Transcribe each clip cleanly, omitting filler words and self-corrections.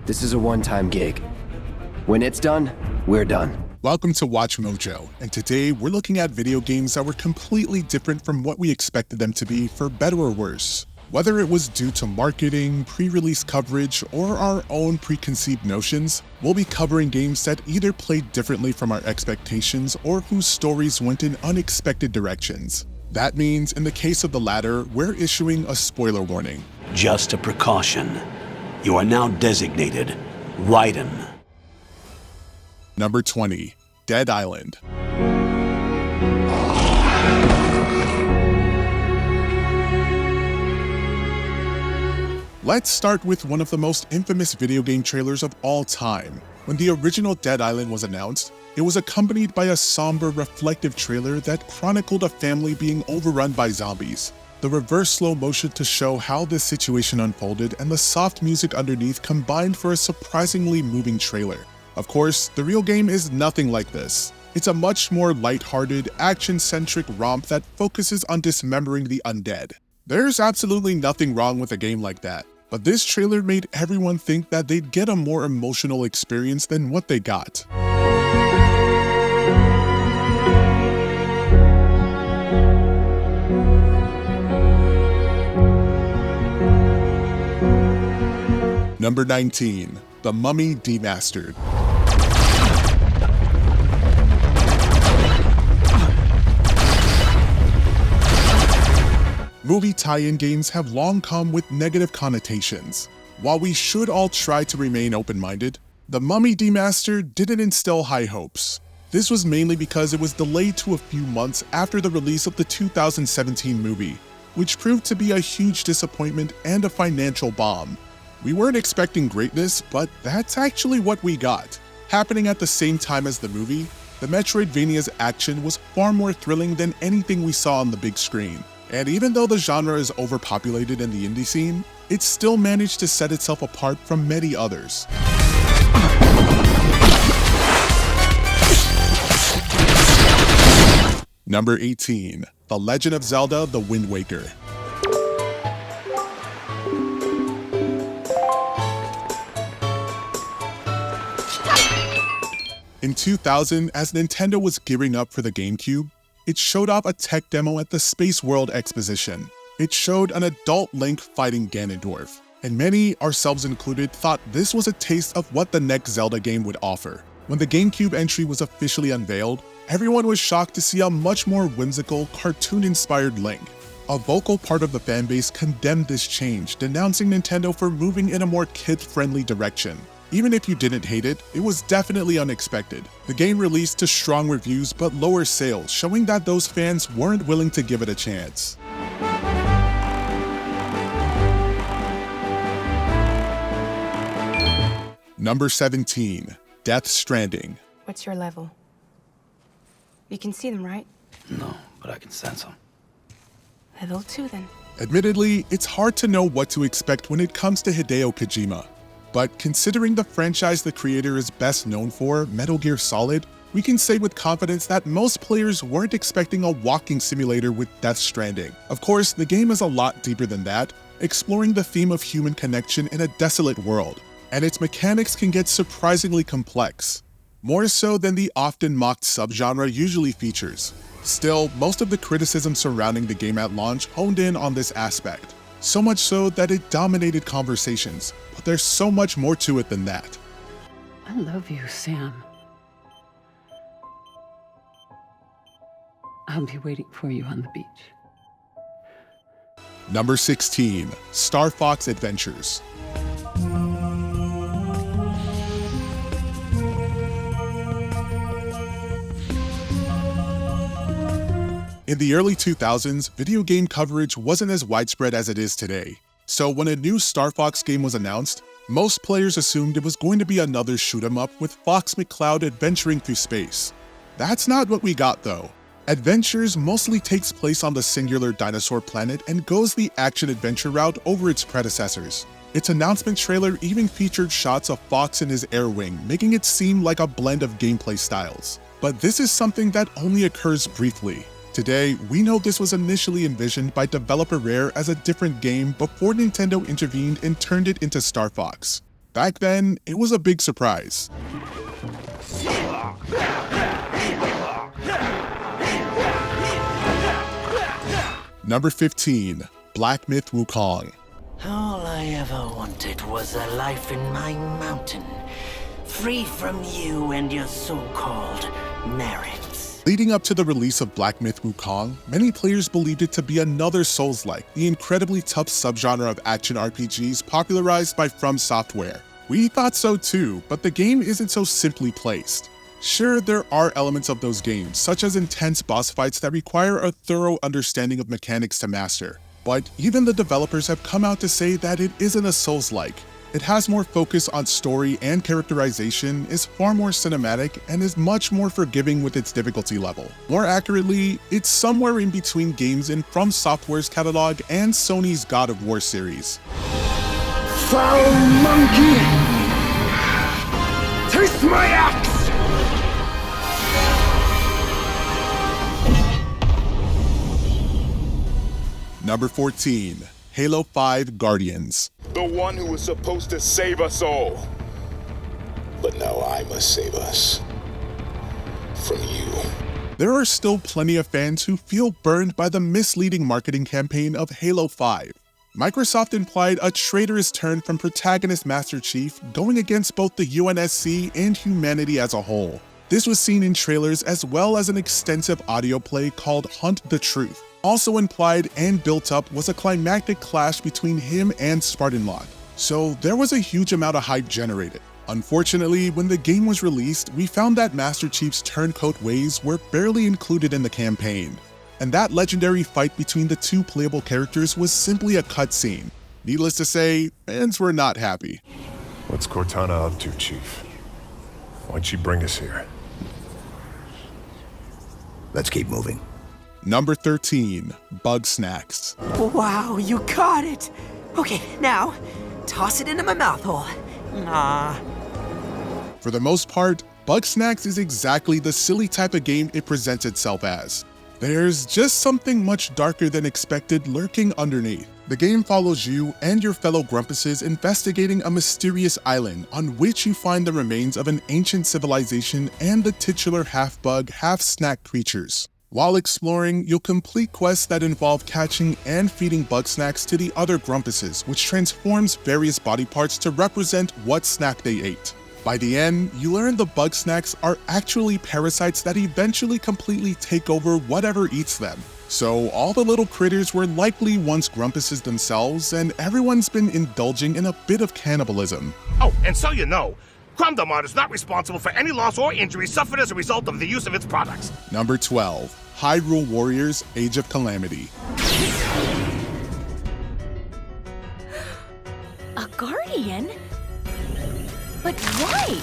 This is a one-time gig. When it's done, we're done. Welcome to WatchMojo, and today we're looking at video games that were completely different from what we expected them to be, for better or worse. Whether it was due to marketing, pre-release coverage, or our own preconceived notions, we'll be covering games that either played differently from our expectations or whose stories went in unexpected directions. That means, in the case of the latter, we're issuing a spoiler warning. Just a precaution. You are now designated Raiden. Number 20, Dead Island. Let's start with one of the most infamous video game trailers of all time. When the original Dead Island was announced, it was accompanied by a somber, reflective trailer that chronicled a family being overrun by zombies. The reverse slow motion to show how this situation unfolded and the soft music underneath combined for a surprisingly moving trailer. Of course, the real game is nothing like this. It's a much more lighthearted, action-centric romp that focuses on dismembering the undead. There's absolutely nothing wrong with a game like that, but this trailer made everyone think that they'd get a more emotional experience than what they got. Number 19, The Mummy Demastered. Movie tie-in games have long come with negative connotations. While we should all try to remain open-minded, The Mummy Demastered didn't instill high hopes. This was mainly because it was delayed to a few months after the release of the 2017 movie, which proved to be a huge disappointment and a financial bomb. We weren't expecting greatness, but that's actually what we got. Happening at the same time as the movie, the Metroidvania's action was far more thrilling than anything we saw on the big screen. And even though the genre is overpopulated in the indie scene, it still managed to set itself apart from many others. Number 18, The Legend of Zelda: The Wind Waker. In 2000, as Nintendo was gearing up for the GameCube, it showed off a tech demo at the Space World Exposition. It showed an adult Link fighting Ganondorf, and many, ourselves included, thought this was a taste of what the next Zelda game would offer. When the GameCube entry was officially unveiled, everyone was shocked to see a much more whimsical, cartoon-inspired Link. A vocal part of the fanbase condemned this change, denouncing Nintendo for moving in a more kid-friendly direction. Even if you didn't hate it, it was definitely unexpected. The game released to strong reviews but lower sales, showing that those fans weren't willing to give it a chance. Number 17, Death Stranding. What's your level? You can see them, right? No, but I can sense them. Level 2 then. Admittedly, it's hard to know what to expect when it comes to Hideo Kojima. But considering the franchise the creator is best known for, Metal Gear Solid, we can say with confidence that most players weren't expecting a walking simulator with Death Stranding. Of course, the game is a lot deeper than that, exploring the theme of human connection in a desolate world, and its mechanics can get surprisingly complex, more so than the often mocked subgenre usually features. Still, most of the criticism surrounding the game at launch honed in on this aspect. So much so that it dominated conversations, but there's so much more to it than that. I love you, Sam. I'll be waiting for you on the beach. Number 16, Star Fox Adventures. In the early 2000s, video game coverage wasn't as widespread as it is today. So when a new Star Fox game was announced, most players assumed it was going to be another shoot-'em-up with Fox McCloud adventuring through space. That's not what we got though. Adventures mostly takes place on the singular dinosaur planet and goes the action-adventure route over its predecessors. Its announcement trailer even featured shots of Fox in his air wing, making it seem like a blend of gameplay styles. But this is something that only occurs briefly. Today, we know this was initially envisioned by developer Rare as a different game before Nintendo intervened and turned it into Star Fox. Back then, it was a big surprise. Number 15, Black Myth Wukong. All I ever wanted was a life in my mountain, free from you and your so-called merits. Leading up to the release of Black Myth Wukong, many players believed it to be another Souls-like, the incredibly tough subgenre of action RPGs popularized by From Software. We thought so too, but the game isn't so simply placed. Sure, there are elements of those games, such as intense boss fights that require a thorough understanding of mechanics to master. But even the developers have come out to say that it isn't a Souls-like. It has more focus on story and characterization, is far more cinematic, and is much more forgiving with its difficulty level. More accurately, it's somewhere in between games in From Software's catalog and Sony's God of War series. Foul monkey! Taste my axe! Number 14, Halo 5 Guardians. The one who was supposed to save us all. But now I must save us. From you. There are still plenty of fans who feel burned by the misleading marketing campaign of Halo 5. Microsoft implied a traitorous turn from protagonist Master Chief going against both the UNSC and humanity as a whole. This was seen in trailers as well as an extensive audio play called Hunt the Truth. Also implied and built up was a climactic clash between him and Spartan Locke, so there was a huge amount of hype generated. Unfortunately, when the game was released, we found that Master Chief's turncoat ways were barely included in the campaign, and that legendary fight between the two playable characters was simply a cutscene. Needless to say, fans were not happy. What's Cortana up to, Chief? Why'd she bring us here? Let's keep moving. Number 13, Bugsnax. Wow, you got it! Okay, now, toss it into my mouth hole. Ah. For the most part, Bugsnax is exactly the silly type of game it presents itself as. There's just something much darker than expected lurking underneath. The game follows you and your fellow Grumpuses investigating a mysterious island on which you find the remains of an ancient civilization and the titular half-bug, half-snack creatures. While exploring, you'll complete quests that involve catching and feeding Bugsnax to the other Grumpuses, which transforms various body parts to represent what snack they ate. By the end, you learn the Bugsnax are actually parasites that eventually completely take over whatever eats them. So all the little critters were likely once Grumpuses themselves, and everyone's been indulging in a bit of cannibalism. Oh, and so you know, Crumdamart is not responsible for any loss or injury suffered as a result of the use of its products. Number 12. Hyrule Warriors Age of Calamity. A guardian? But why?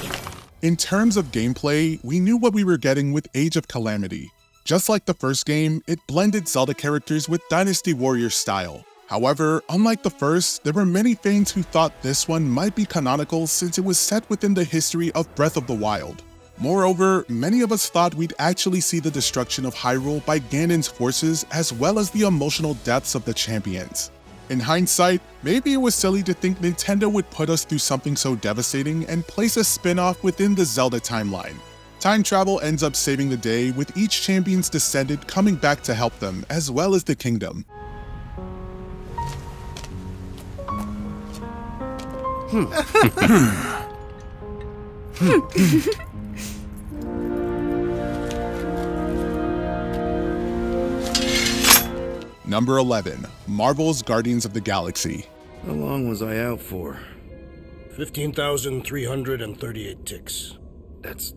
In terms of gameplay, we knew what we were getting with Age of Calamity. Just like the first game, it blended Zelda characters with Dynasty Warriors style. However, unlike the first, there were many fans who thought this one might be canonical since it was set within the history of Breath of the Wild. Moreover, many of us thought we'd actually see the destruction of Hyrule by Ganon's forces as well as the emotional depths of the champions. In hindsight, maybe it was silly to think Nintendo would put us through something so devastating and place a spin-off within the Zelda timeline. Time travel ends up saving the day, with each champion's descendant coming back to help them, as well as the kingdom. Number 11, Marvel's Guardians of the Galaxy. How long was I out for? 15,338 ticks. That's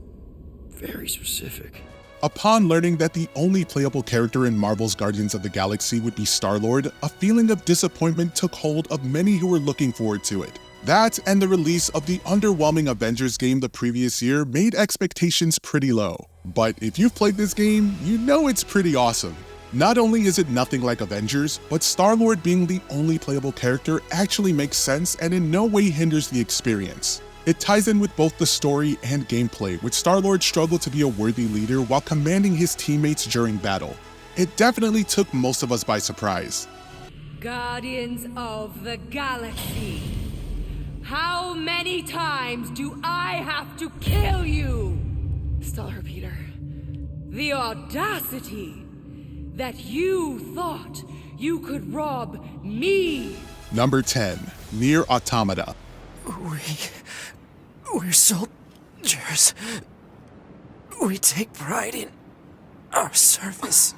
very specific. Upon learning that the only playable character in Marvel's Guardians of the Galaxy would be Star-Lord, a feeling of disappointment took hold of many who were looking forward to it. That and the release of the underwhelming Avengers game the previous year made expectations pretty low. But if you've played this game, you know it's pretty awesome. Not only is it nothing like Avengers, but Star-Lord being the only playable character actually makes sense and in no way hinders the experience. It ties in with both the story and gameplay, with Star-Lord struggle to be a worthy leader while commanding his teammates during battle. It definitely took most of us by surprise. Guardians of the Galaxy, How many times do I have to kill you? Stall her, Peter. The audacity that you thought you could rob me. Number 10, NieR Automata. We're soldiers. We take pride in our service.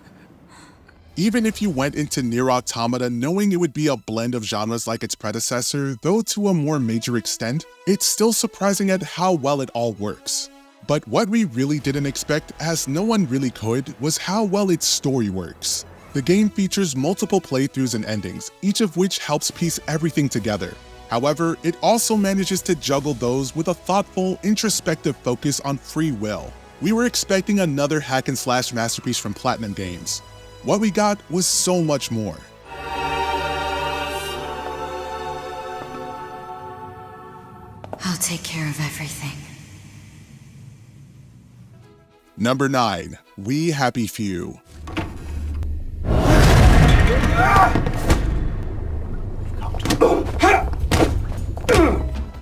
Even if you went into NieR Automata knowing it would be a blend of genres like its predecessor, though to a more major extent, it's still surprising at how well it all works. But what we really didn't expect, as no one really could, was how well its story works. The game features multiple playthroughs and endings, each of which helps piece everything together. However, it also manages to juggle those with a thoughtful, introspective focus on free will. We were expecting another hack-and-slash masterpiece from Platinum Games. What we got was so much more. I'll take care of everything. Number 9, We Happy Few.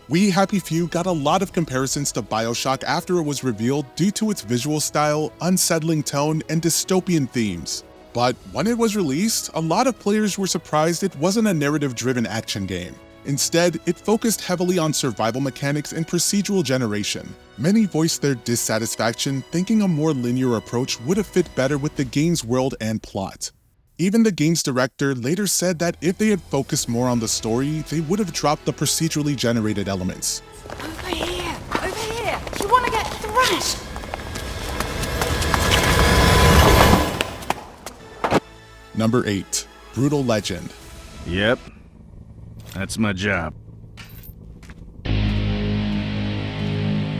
We Happy Few got a lot of comparisons to BioShock after it was revealed due to its visual style, unsettling tone, and dystopian themes. But when it was released, a lot of players were surprised it wasn't a narrative-driven action game. Instead, it focused heavily on survival mechanics and procedural generation. Many voiced their dissatisfaction, thinking a more linear approach would have fit better with the game's world and plot. Even the game's director later said that if they had focused more on the story, they would have dropped the procedurally generated elements. Over here! Over here! You want to get thrashed? Number 8, Brutal Legend. Yep. That's my job.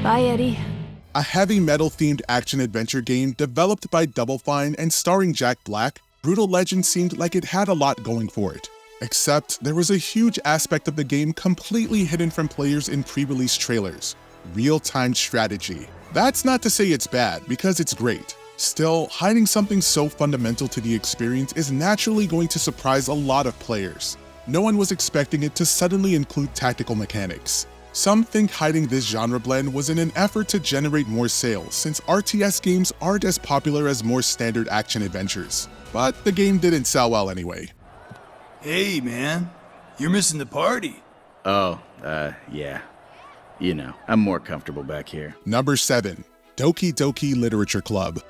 Bye, Eddie. A heavy metal-themed action-adventure game developed by Double Fine and starring Jack Black, Brutal Legend seemed like it had a lot going for it. Except there was a huge aspect of the game completely hidden from players in pre-release trailers: real-time strategy. That's not to say it's bad, because it's great. Still, hiding something so fundamental to the experience is naturally going to surprise a lot of players. No one was expecting it to suddenly include tactical mechanics. Some think hiding this genre blend was in an effort to generate more sales, since RTS games aren't as popular as more standard action adventures. But the game didn't sell well anyway. Hey, man. You're missing the party. Oh, yeah. You know, I'm more comfortable back here. Number 7, Doki Doki Literature Club.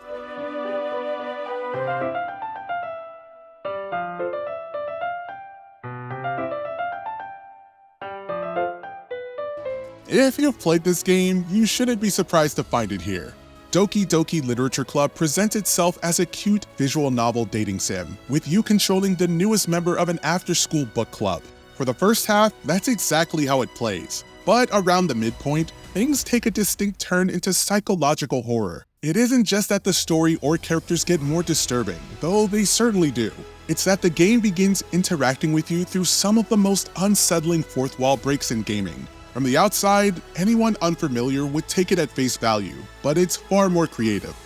If you've played this game, you shouldn't be surprised to find it here. Doki Doki Literature Club presents itself as a cute visual novel dating sim, with you controlling the newest member of an after-school book club. For the first half, that's exactly how it plays. But around the midpoint, things take a distinct turn into psychological horror. It isn't just that the story or characters get more disturbing, though they certainly do. It's that the game begins interacting with you through some of the most unsettling fourth wall breaks in gaming. From the outside, anyone unfamiliar would take it at face value, but it's far more creative.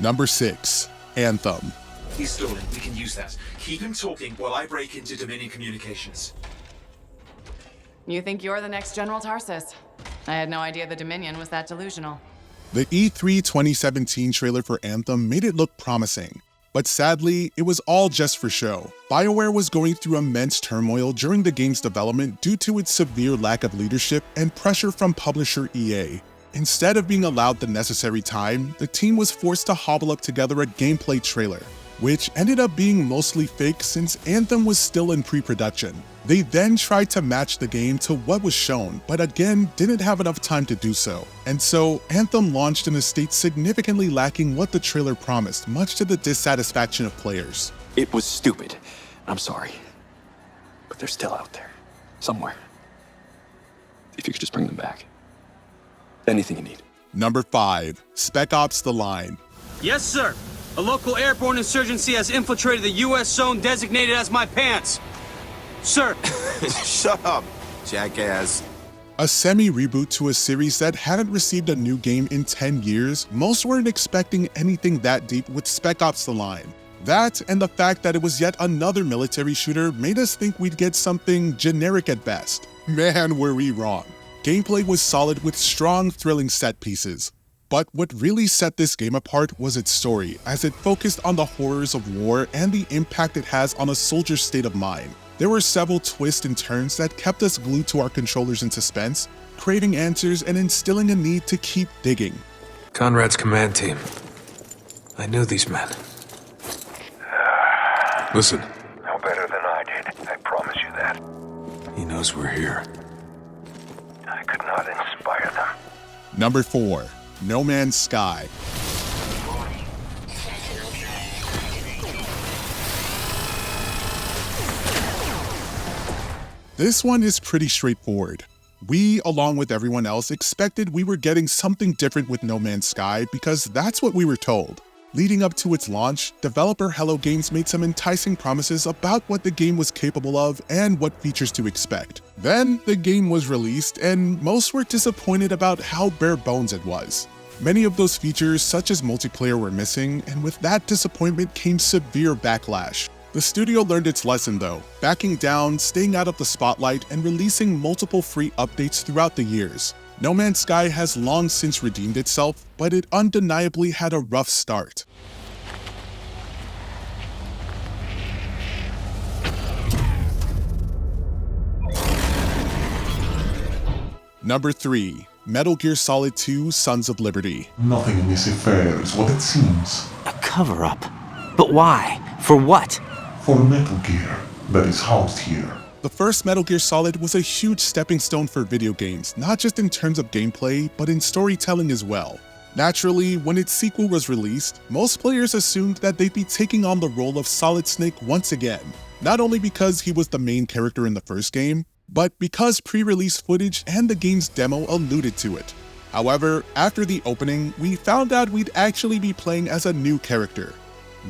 Number 6, Anthem. He's stolen. We can use that. Keep him talking while I break into Dominion communications. You think you're the next General Tarsus? I had no idea the Dominion was that delusional. The E3 2017 trailer for Anthem made it look promising, but sadly, it was all just for show. BioWare was going through immense turmoil during the game's development due to its severe lack of leadership and pressure from publisher EA. Instead of being allowed the necessary time, the team was forced to hobble up together a gameplay trailer, which ended up being mostly fake since Anthem was still in pre-production. They then tried to match the game to what was shown, but again didn't have enough time to do so. And so, Anthem launched in a state significantly lacking what the trailer promised, much to the dissatisfaction of players. It was stupid. I'm sorry. But they're still out there. Somewhere. If you could just bring them back. Anything you need. Number 5, Spec Ops: The Line. Yes, sir. A local airborne insurgency has infiltrated the U.S. zone designated as my pants. Sir. Shut up, jackass. A semi-reboot to a series that hadn't received a new game in 10 years, most weren't expecting anything that deep with Spec Ops: The Line. That, and the fact that it was yet another military shooter, made us think we'd get something generic at best. Man, were we wrong. Gameplay was solid with strong, thrilling set pieces. But what really set this game apart was its story, as it focused on the horrors of war and the impact it has on a soldier's state of mind. There were several twists and turns that kept us glued to our controllers in suspense, craving answers and instilling a need to keep digging. Conrad's command team. I knew these men. Listen. No better than I did, I promise you that. He knows we're here. I could not inspire them. Number 4. No Man's Sky. This one is pretty straightforward. We, along with everyone else, expected we were getting something different with No Man's Sky because that's what we were told. Leading up to its launch, developer Hello Games made some enticing promises about what the game was capable of and what features to expect. Then, the game was released, and most were disappointed about how bare bones it was. Many of those features, such as multiplayer, were missing, and with that disappointment came severe backlash. The studio learned its lesson though, backing down, staying out of the spotlight, and releasing multiple free updates throughout the years. No Man's Sky has long since redeemed itself, but it undeniably had a rough start. Number 3. Metal Gear Solid 2: Sons of Liberty. Nothing in this affair is what it seems. A cover-up? But why? For what? For Metal Gear that is housed here. The first Metal Gear Solid was a huge stepping stone for video games, not just in terms of gameplay, but in storytelling as well. Naturally, when its sequel was released, most players assumed that they'd be taking on the role of Solid Snake once again, not only because he was the main character in the first game, but because pre-release footage and the game's demo alluded to it. However, after the opening, we found out we'd actually be playing as a new character,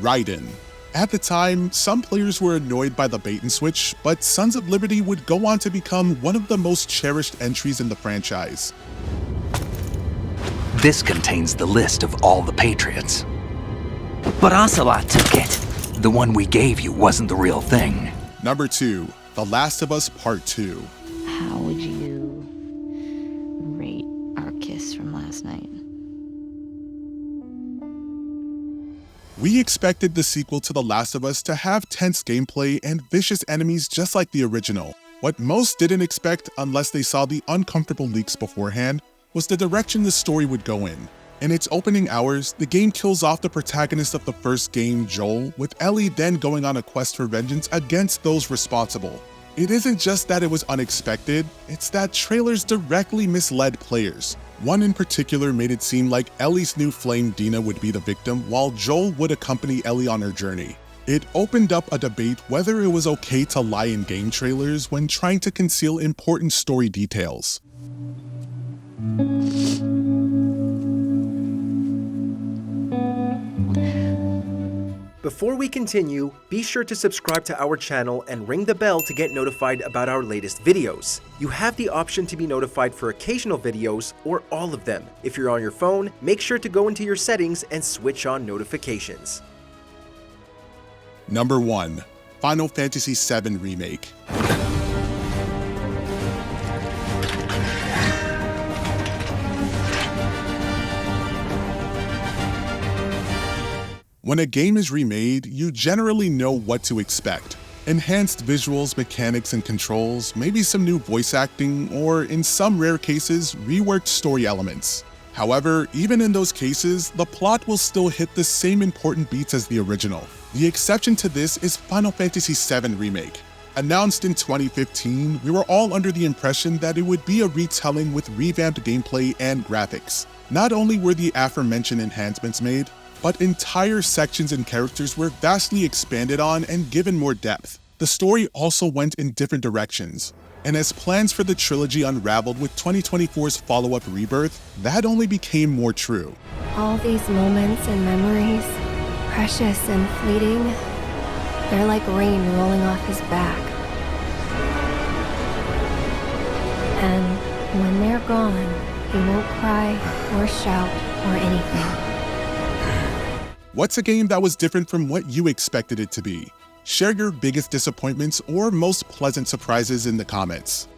Raiden. At the time, some players were annoyed by the bait and switch, but Sons of Liberty would go on to become one of the most cherished entries in the franchise. This contains the list of all the Patriots. But Ocelot took it. The one we gave you wasn't the real thing. Number 2. The Last of Us Part 2. How would you rate our kiss from last night? We expected the sequel to The Last of Us to have tense gameplay and vicious enemies just like the original. What most didn't expect, unless they saw the uncomfortable leaks beforehand, was the direction the story would go in. In its opening hours, the game kills off the protagonist of the first game, Joel, with Ellie then going on a quest for vengeance against those responsible. It isn't just that it was unexpected, it's that trailers directly misled players. One in particular made it seem like Ellie's new flame Dina would be the victim, while Joel would accompany Ellie on her journey. It opened up a debate whether it was okay to lie in game trailers when trying to conceal important story details. Before we continue, be sure to subscribe to our channel and ring the bell to get notified about our latest videos. You have the option to be notified for occasional videos or all of them. If you're on your phone, make sure to go into your settings and switch on notifications. Number 1. Final Fantasy VII Remake. When a game is remade, you generally know what to expect. Enhanced visuals, mechanics, and controls, maybe some new voice acting, or in some rare cases, reworked story elements. However, even in those cases, the plot will still hit the same important beats as the original. The exception to this is Final Fantasy VII Remake. Announced in 2015, we were all under the impression that it would be a retelling with revamped gameplay and graphics. Not only were the aforementioned enhancements made, but entire sections and characters were vastly expanded on and given more depth. The story also went in different directions, and as plans for the trilogy unraveled with 2024's follow-up Rebirth, that only became more true. All these moments and memories, precious and fleeting, they're like rain rolling off his back. And When they're gone, you won't cry or shout or anything. What's a game that was different from what you expected it to be? Share your biggest disappointments or most pleasant surprises in the comments.